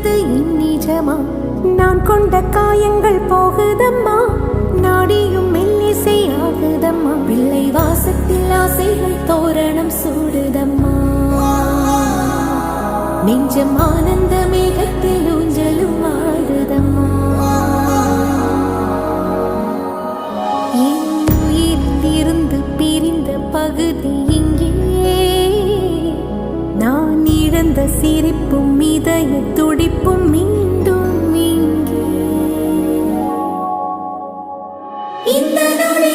என்பது நிஜமா? நான் கொண்ட காயங்கள் போகுதம்மா, நாடியும் மெல்லிசை ஆகுதம்மா. பிள்ளை வாசத்தில் ஆசைகள் தோரணம் சூடுதம்மா, நெஞ்சம் ஆனந்த மேகத்தில் ஊஞ்சலும் ஆடுதம்மா. என் உயிரிலிருந்து பிரிந்த பகுதி இங்கே, நான் இழந்த சிரிப்பும் இதய துடிப்பும் மீண்டும் இங்கே. இந்த நொடி